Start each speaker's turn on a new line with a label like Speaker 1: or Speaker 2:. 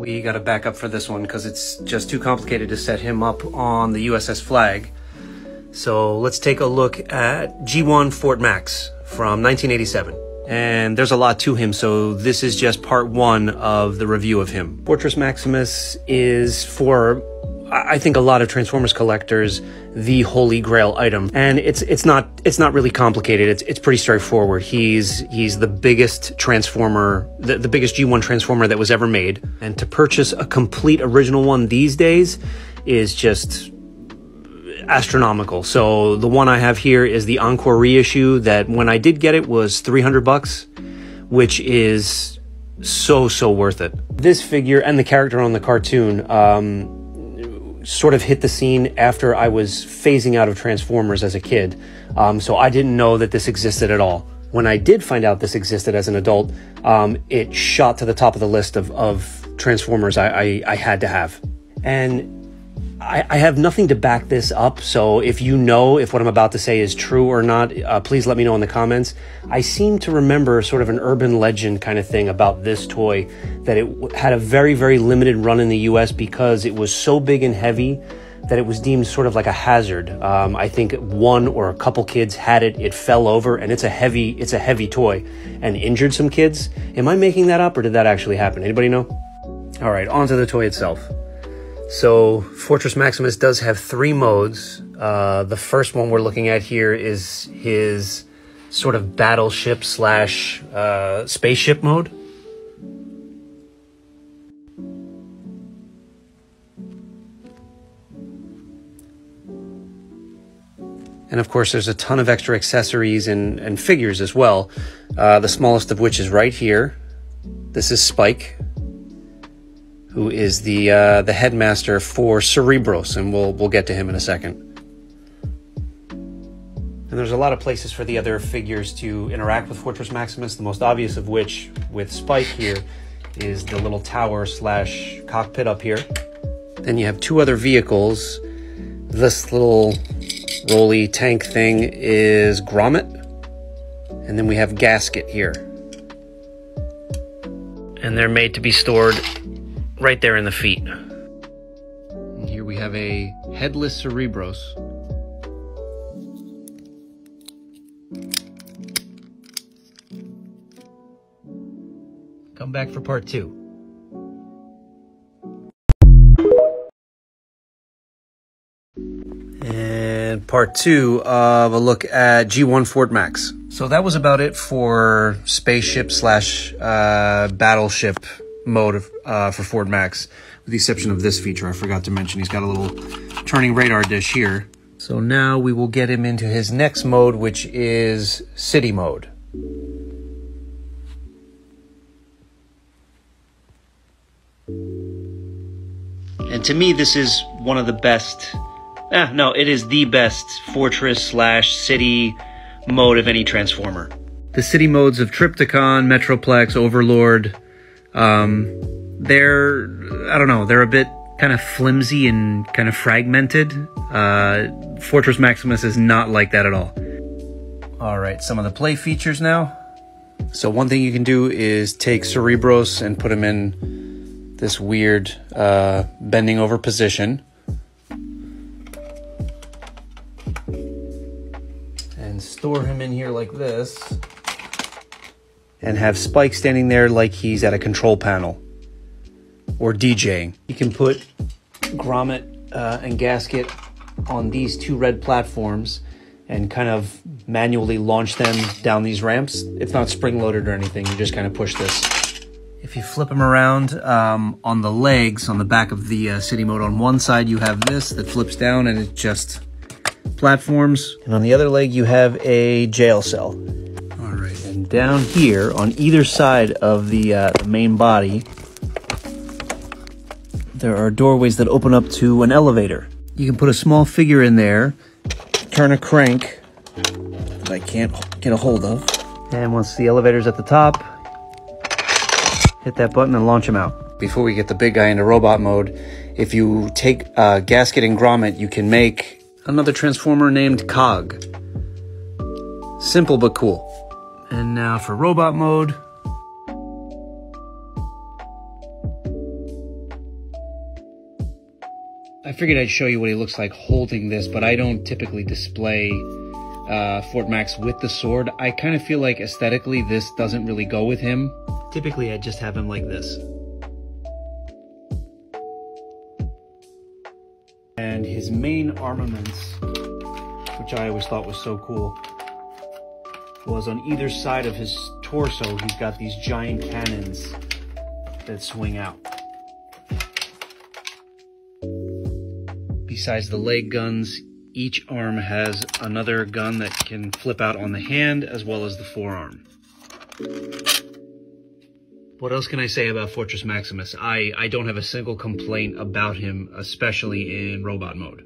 Speaker 1: We got to back up for this one because it's just too complicated to set him up on the USS Flag. So let's take a look at G1 Fort Max from 1987. And there's a lot to him, so this is just part one of the review of him. Fortress Maximus is, for I think a lot of Transformers collectors, the holy grail item. And it's not really complicated. It's pretty straightforward. He's the biggest Transformer, the biggest G1 Transformer that was ever made. And to purchase a complete original one these days is just astronomical. So the one I have here is the Encore reissue that when I did get it was $300, which is so worth it. This figure and the character on the cartoon, sort of hit the scene after I was phasing out of Transformers as a kid. So I didn't know that this existed at all. When I did find out this existed as an adult, it shot to the top of the list of Transformers I had to have. And I have nothing to back this up, so if you know if what I'm about to say is true or not, please let me know in the comments. I seem to remember sort of an urban legend kind of thing about this toy, that it had a very limited run in the US because it was so big and heavy that it was deemed sort of like a hazard. I think one or a couple kids had it, it fell over, and it's a heavy toy and injured some kids. Am I making that up, or did that actually happen? Anybody know? All right, on to the toy itself. So Fortress Maximus does have 3 modes. The first one we're looking at here is his sort of battleship slash spaceship mode. And of course there's a ton of extra accessories and figures as well. The smallest of which is right here. This is Spike, who is the headmaster for Cerebros, and we'll get to him in a second. And there's a lot of places for the other figures to interact with Fortress Maximus, the most obvious of which, with Spike here, is the little tower slash cockpit up here. Then you have 2 other vehicles. This little rolly tank thing is Grommet, and then we have Gasket here. And they're made to be stored right there in the feet. And here we have a headless Cerebros. Come back for part 2. And part 2 of a look at G1 Fort Max. So that was about it for spaceship slash battleship mode for Fort Max, with the exception of this feature I forgot to mention. He's got a little turning radar dish here. So now we will get him into his next mode, which is city mode. And to me, this is one of the best, no, it is the best fortress slash city mode of any Transformer. The city modes of Triptychon, Metroplex, Overlord, they're, I don't know, they're a bit kind of flimsy and kind of fragmented. Fortress Maximus is not like that at all. All right, some of the play features now. So one thing you can do is take Cerebros and put him in this weird bending over position. And store him in here like this. And have Spike standing there like he's at a control panel or DJing. You can put Grommet and Gasket on these 2 red platforms and kind of manually launch them down these ramps. It's not spring-loaded or anything, you just kind of push this. If you flip them around on the legs, on the back of the city mode, on one side you have this that flips down and it just platforms. And on the other leg you have a jail cell. All right, and down here on either side of the main body, there are doorways that open up to an elevator. You can put a small figure in there, turn a crank that I can't get a hold of, and once the elevator's at the top, hit that button and launch him out. Before we get the big guy into robot mode, if you take Gasket and Grommet, you can make another Transformer named Cog. Simple but cool. And now for robot mode. I figured I'd show you what he looks like holding this, but I don't typically display Fort Max with the sword. I kind of feel like aesthetically this doesn't really go with him. Typically I just have him like this. And his main armaments, which I always thought was so cool, was on either side of his torso he's got these giant cannons that swing out. Besides the leg guns, each arm has another gun that can flip out on the hand as well as the forearm. What else can I say about Fortress Maximus? I don't have a single complaint about him, especially in robot mode.